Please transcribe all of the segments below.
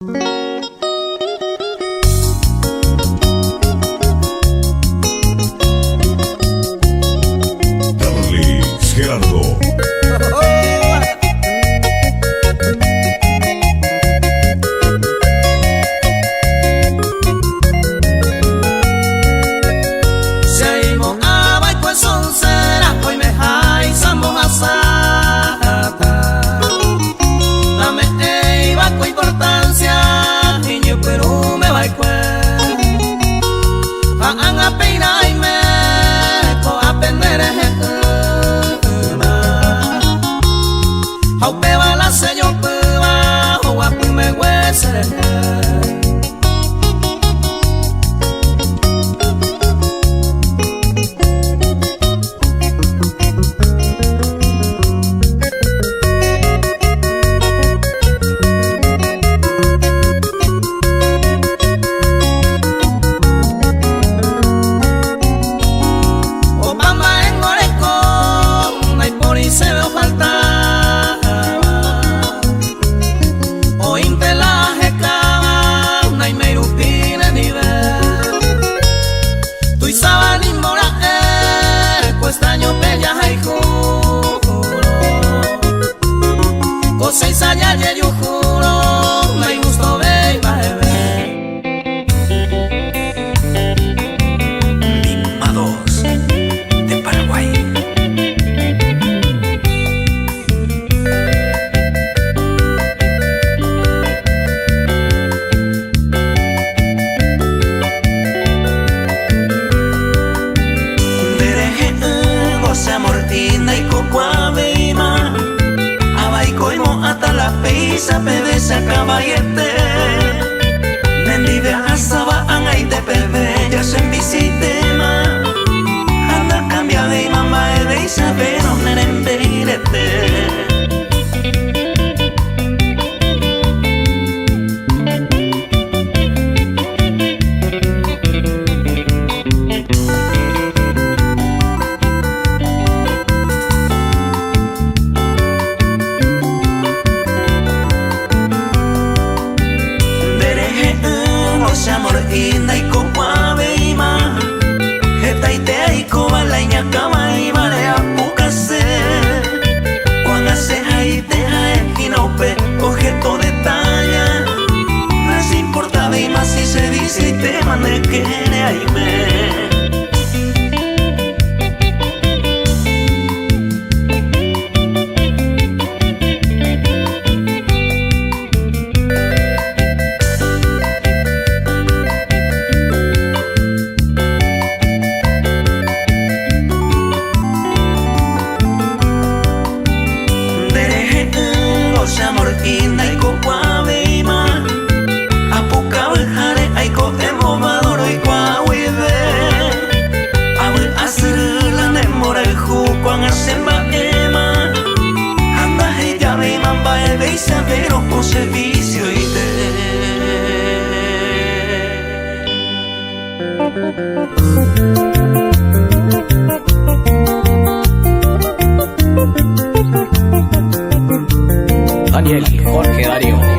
Carlis Gerardo. Daniel Jorge Darío.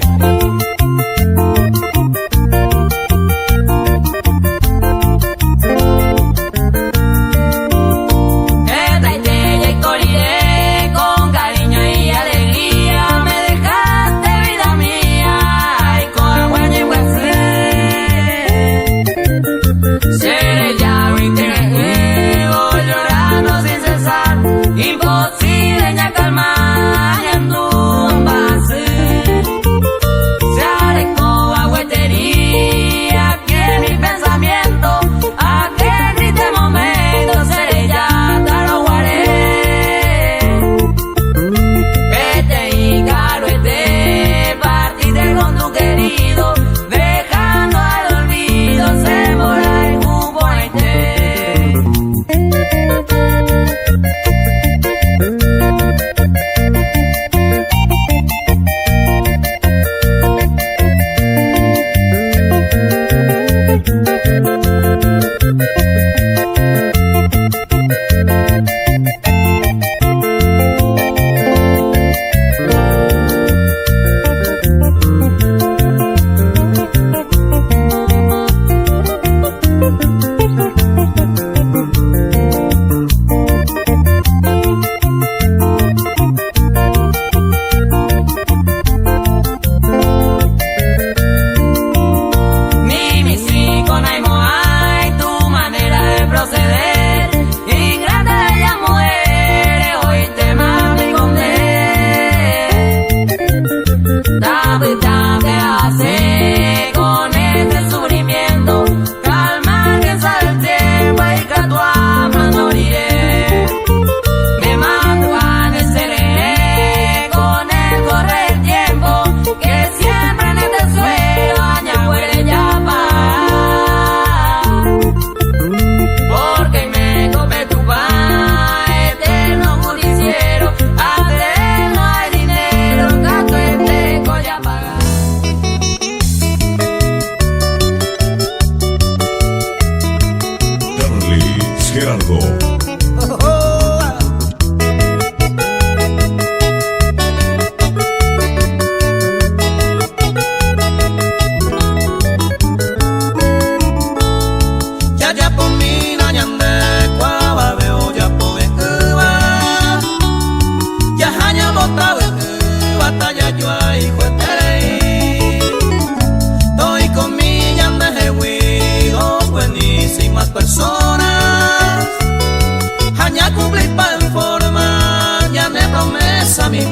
Gerardo. Personas, hanya cumplir pa en forma, ya me promesa mi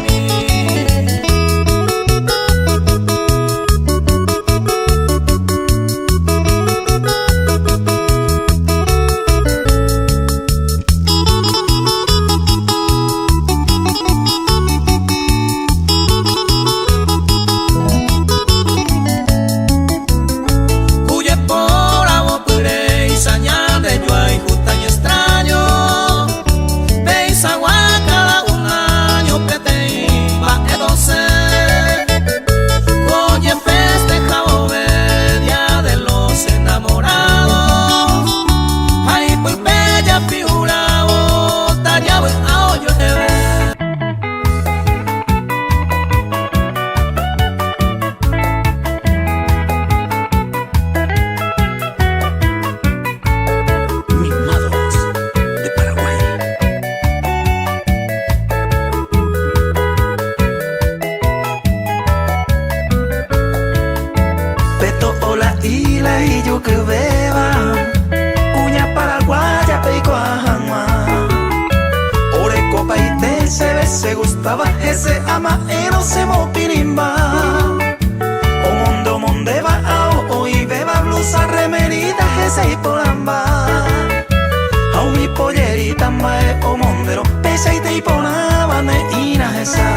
y yo que beba cuña paraguaya peico ajama ore copa y te se ve se gustaba ese ama eno se mopirimba o mundo monde va o y beba blusa remerita ese y polamba a mi pollerita mae o mondero pesa y te y polaba ne ina esa.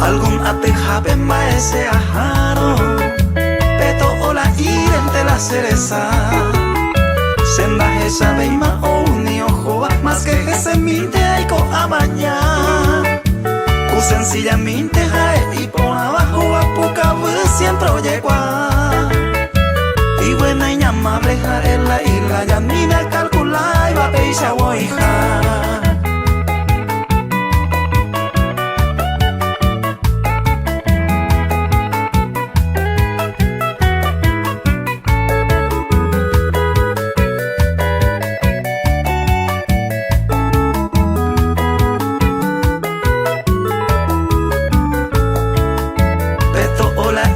Algún atejabe maese ajaro, peto o la irente la cereza. Senda esa beima o uni ojoa, más que ese minte aiko amaña. Ku sencillamente jae y por abajo a puca siempre oyegua. Y buena y amable jae la isla ya ni me calcula y va peisha woija.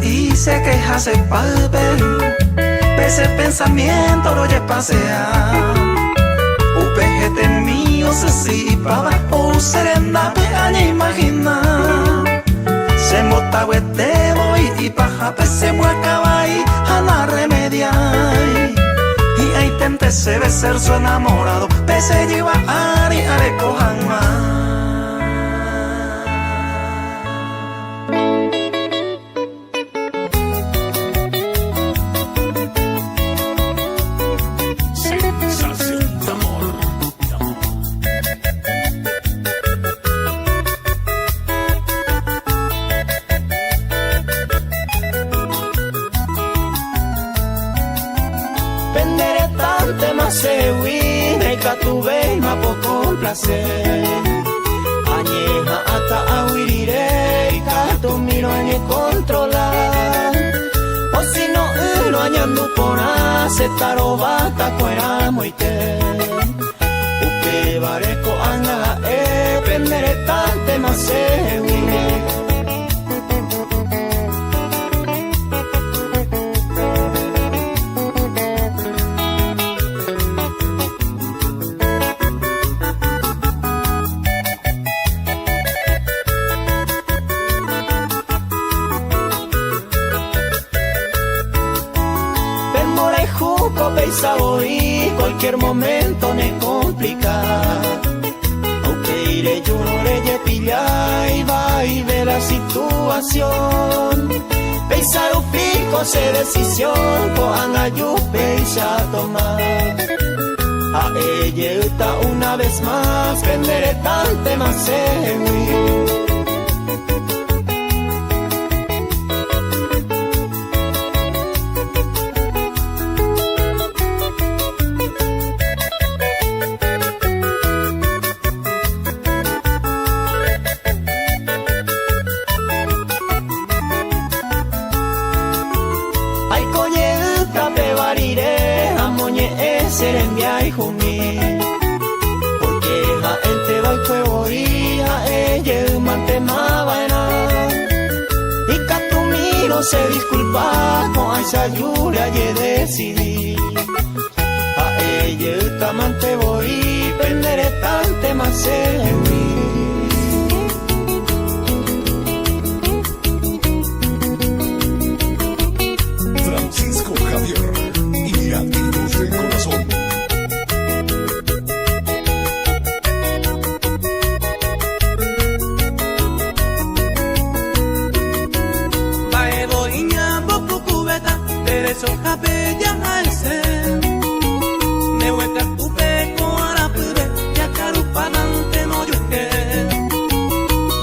Y se queja se papel, pese pensamiento lo lleva pasear. UPGT mío se sipaba o serenda pe aña imagina. Se mota huetebo y paja pe se muecaba y ana remedia. Y ahí tente se ve ser su enamorado, pese lleva ari arecojan más. Pendere tante ma sewi, neka tuve ma po complacer. Añeja ata awirire, kato miro añe controlar. O si no uno añando pona, se tarobata cuera moite. Upe bareko anga pendere tante ma sewi. Peisa hoy, cualquier momento me complica. Aunque iré yo no le pilla y va y ve la situación. Sarufiko se decisión ko angayupe y ya tomar. A ella una vez más venderé tante más sewi. Serembia y jumi, porque a él te va el juego y a ella mantena vaina. Y Catumiro se disculpa con esa lluvia y decidí. A ella tamante voy, prenderé tante más sewi. Francisco Javier y Latidos del Corazón. Soja bella al ser me hueca tu peco a la pube ya carupanante no yo que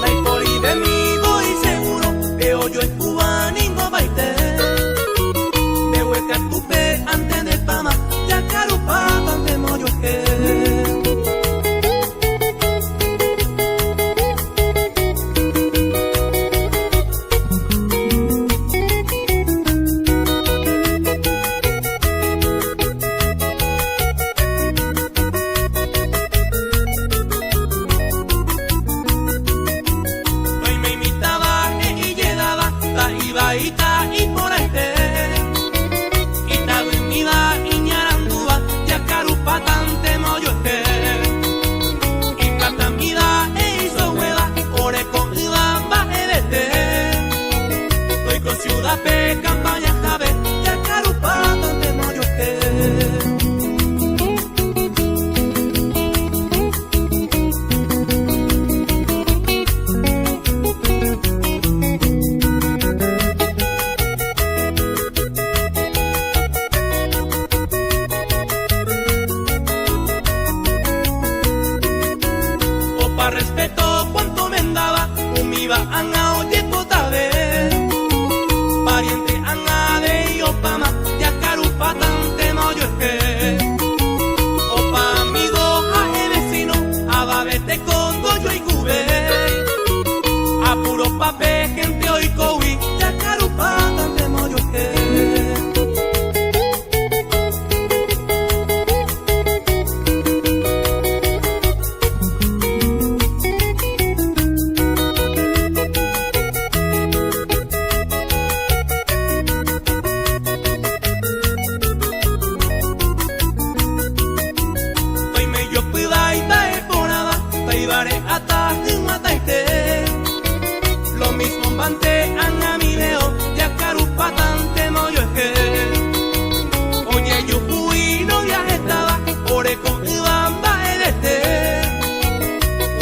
la hipoli de mí voy seguro veo yo en Cuba ningo baite me hueca tu pe antes de fama ya carupanante no yo que y por ahí te y tago en mi da y ñarandúa ya carupa tante moyo que y plata mi da e hizo hueva ore con iba baje de te estoy con ciudad pe campaña jabe ya carupa tante moyo que respeto cuanto me andaba, umiba anga oye potabe, pariente anga de Iopama, ya carupa tante moyo que, opa amigo a vecino, a babete con goyo y cube, a puro pape gente hoy cowi, ya carupa tante moyo que. Lo mismo bante anga mi veo ya carupa tante moyo que oye yo fui no viaje estaba ore con iban baje de este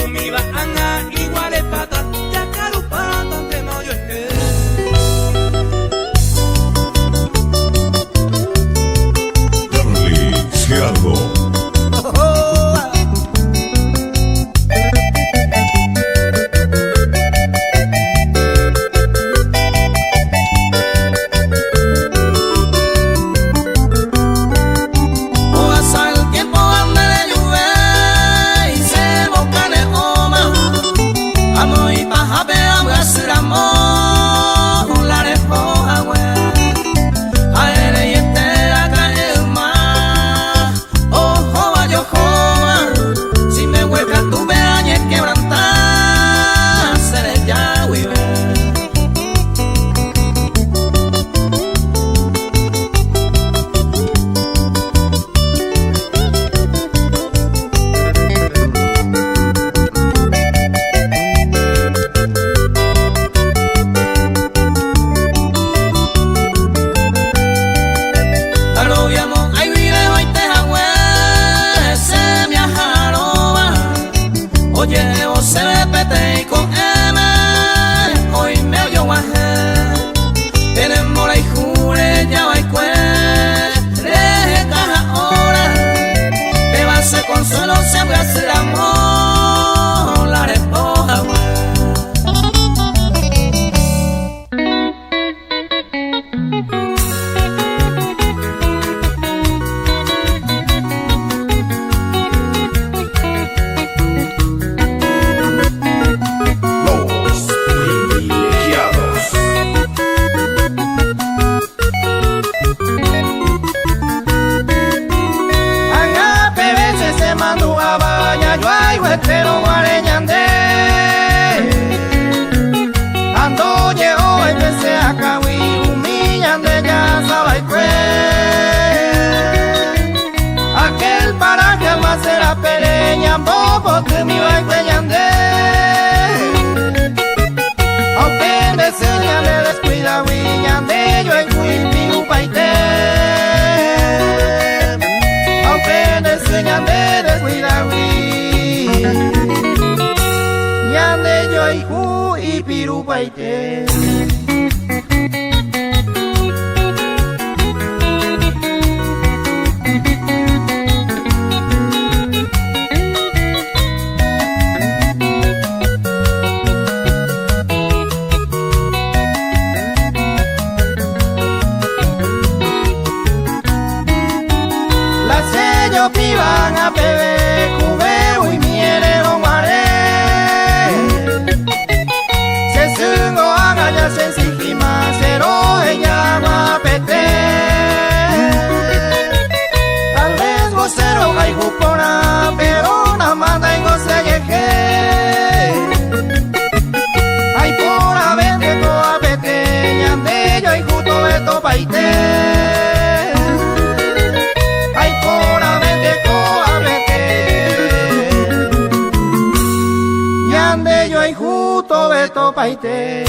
un iba anga igual es pata ya carupa tante moyo que Carly Gerardo. Yande yo iku ipiru paite. La sello piban a bebé, cubeo y miele lo guaré. Se sungo agaya sensijima, cero ella guapete. Tal vez vocero hay jupona, pero na manda en goce yeje. Ay por a vende toa pete, yande yo y justo esto paite. Beto paite.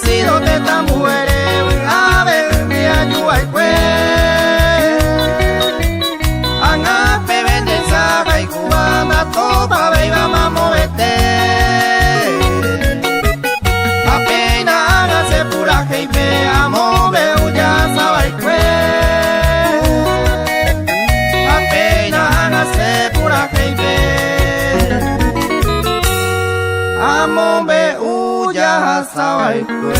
Sido de tambuere, a ver mi año hay que. Anga pe vende saga y cubana topa beba mamovete. Apenas hágase pura que veamos veo ya sabe que. Apenas hágase pura que ve. Amo veo ya sabe que.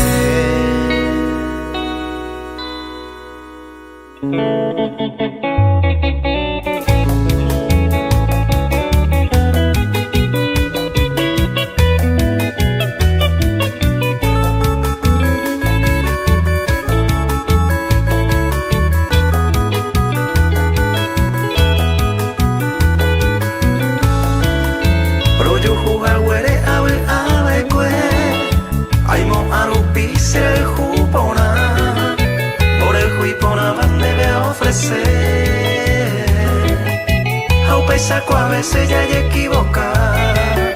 Saco a veces ya hay equivocar.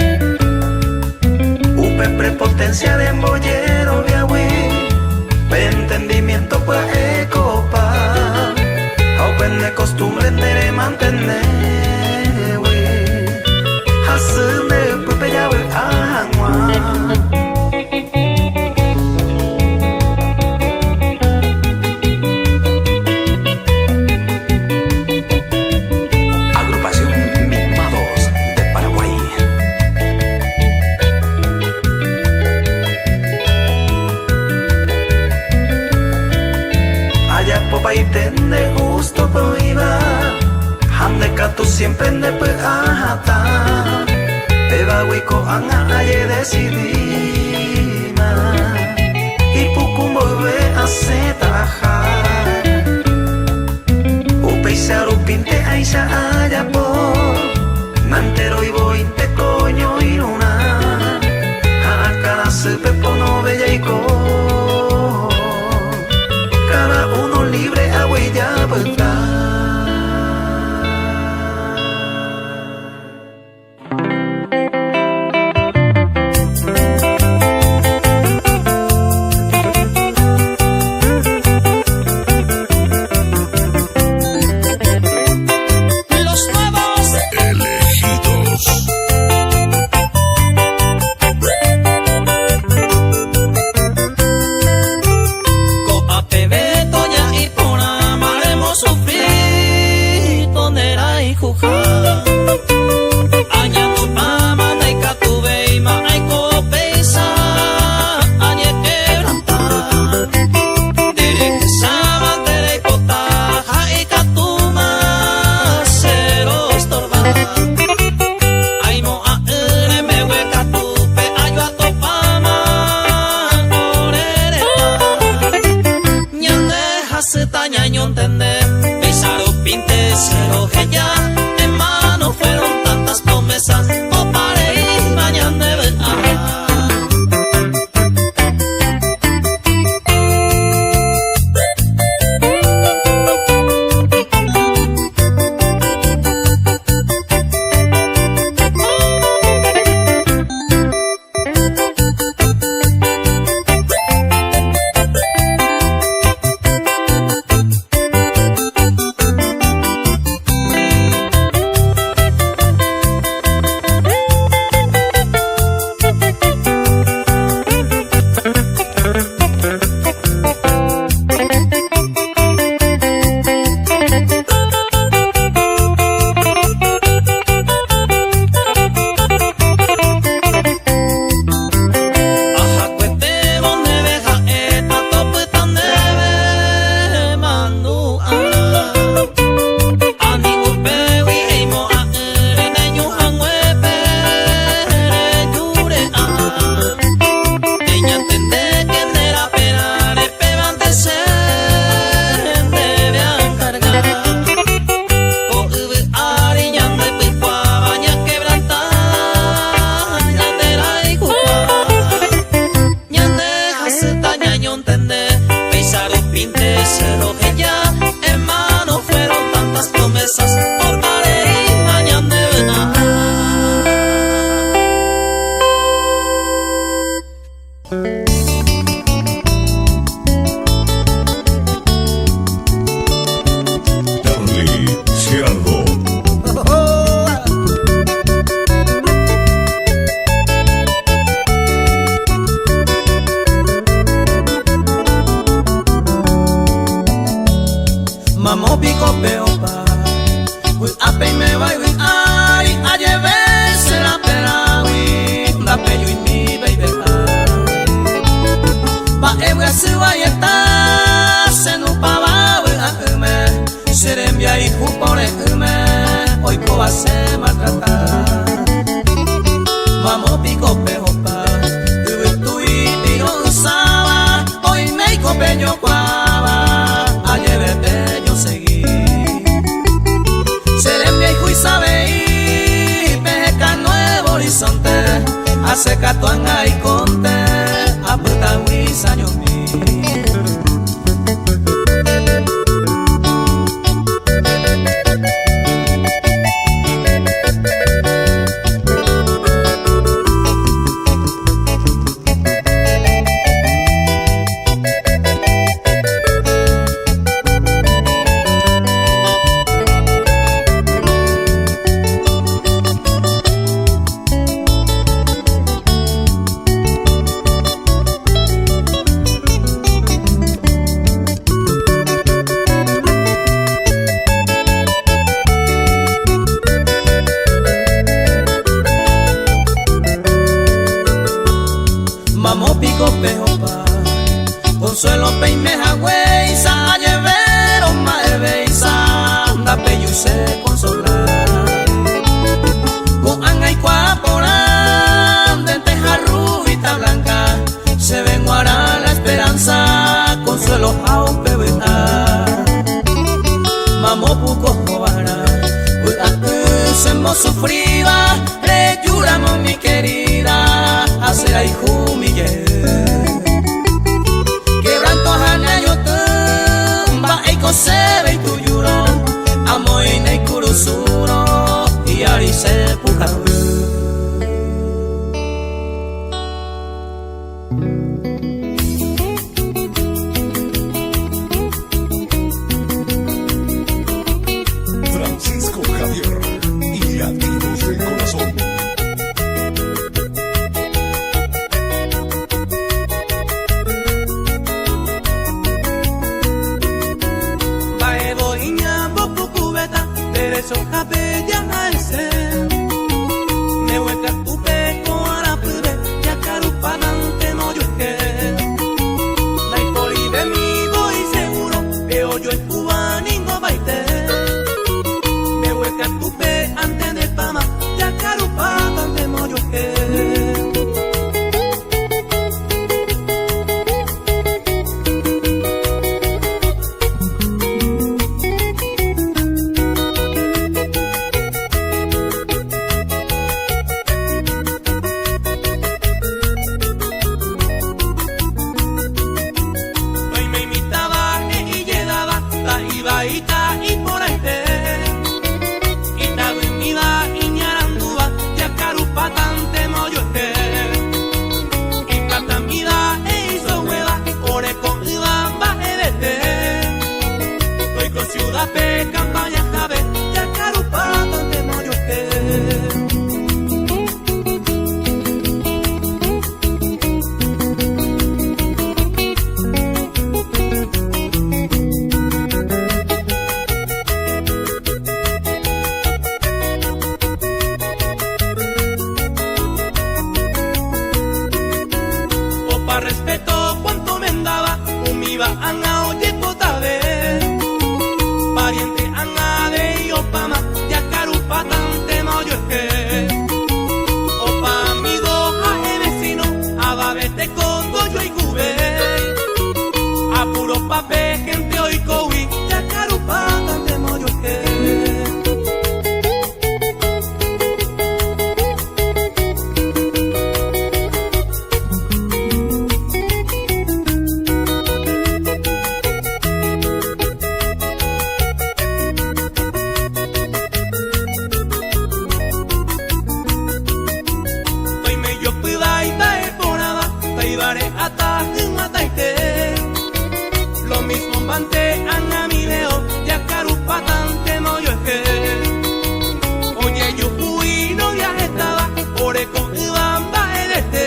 Upe prepotencia de embollero de agüí. Entendimiento pues ecopa. Open de costumbre de mantener. Hace de pupe ya ve agua. De gusto prohíba, hande tu siempre de pejata, beba huico anga aye decidima, y pucum volve a setajar, upe se arupinte aisha haya por, mantero y bointe coño y luna, a cada sepe pono bella y co. Cada uno libre a huella vuelta. Darly Gerardo. Mamo pico peopa, we ape me vai we ai, a llevarse la perawi, la pello y mi baby pa ewe se vaya ta, se no pa va we a me, se le envía y jupore me, hoy coba se maltrata. Mamo pico peopa, we tu y piro usaba, hoy me copeño cuava, a llevarte hace catuanga y conte a puta huizaño mi. Mamo pico pejopa, consuelo peime jagüeiza, llevero maebeisa, da peyu se consolar. Con anga y cuaporán, de teja rubita blanca, se ven guara la esperanza, consuelo jau pebeta. Mamo puco jovara, hemos sufrido, le lloramos mi querida, hacer ahí humille. Quebranto hana yo tumba, eiko sebe y tu lloro, amo y ne kurusuro, y ari se pujaru. Francisco Javier y latidos del corazón. Baebo iña boku kubeta, derecho capella a ese. Me hueca tu peco a la pube, ya carupanante no yo es que. La historia de mí voy seguro, que yo es cubaningo baite. Me hueca tu pe antes de pama, ya carupanante no yo es que. Hoy me imitaba y llegaba, ta ibaita y por ahí te. Y ta duimida y ñarandúa, ya carupatante moyo este. Y catamida e hizo hueva, ore con iba baje de te. Hoy con ciudad pe campaña jabe, ya carupatante moyo este. Opa respeto cuanto me andaba, iba anga oye potable. Pariente anga de Iopama, ya carupatante no yo es que. Opa amigo a vecino, a babete con doyo y cube. A puro pape gente hoy cowi, ya carupatante no yo es que. Hoy me yo cuida y ta por nada, ta ibaré ata mataite. Lo mismo bante a mi leo, ya carupatante no yo es que. Oye, yo fui novia estaba, por eco bamba el este.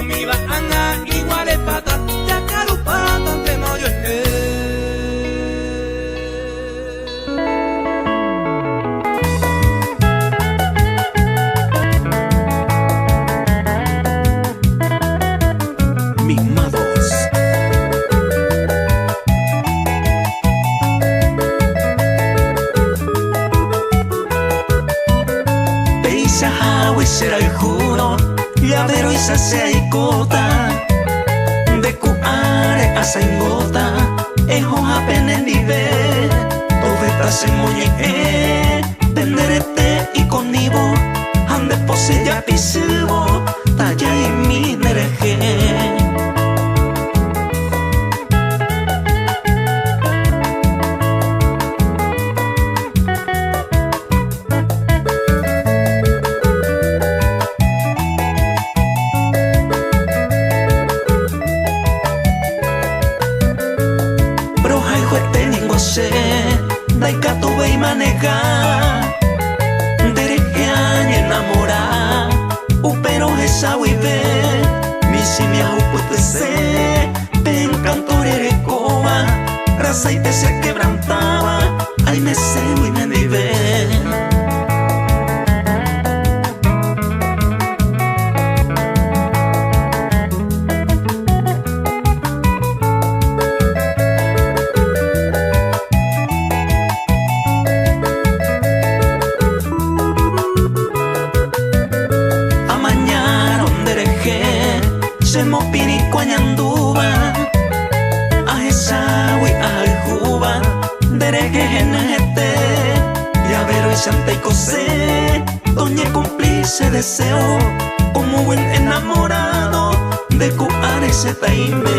Mi va a igual es pata, ya carupatante no yo es que. Será el juro, llavero y sasea y cota, de cuare a saingota, ejo a penendive, todo estás en moñe, tenderete y conivo, ande pose ya pisivo, talla y mi nereje. Daika tuve y maneja, derejean y enamora, upero esa wive, mi simia uputese, pen cantor erecoa, raza y te se quebrantaba, ay me sé muy me vive. Se mopini cuañanduba, a esa wi a juba, dereje genete, llavero y santa y cosé, doña cumplice deseo, como buen enamorado de cuar ese taime.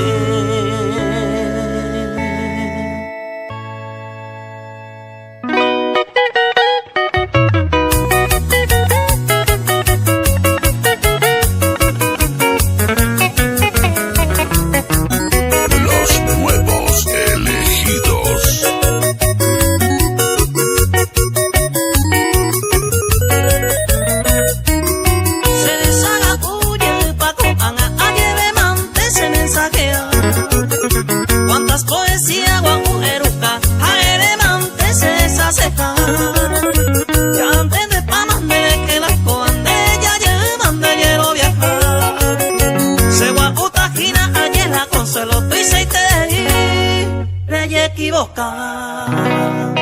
Cuántas poesías guajueruca, aeremante se saseca. Ya antes de pamande que las coande ya llevan de hielo viajar. Se guaputajina ayer la consuelo y se te de equivocar.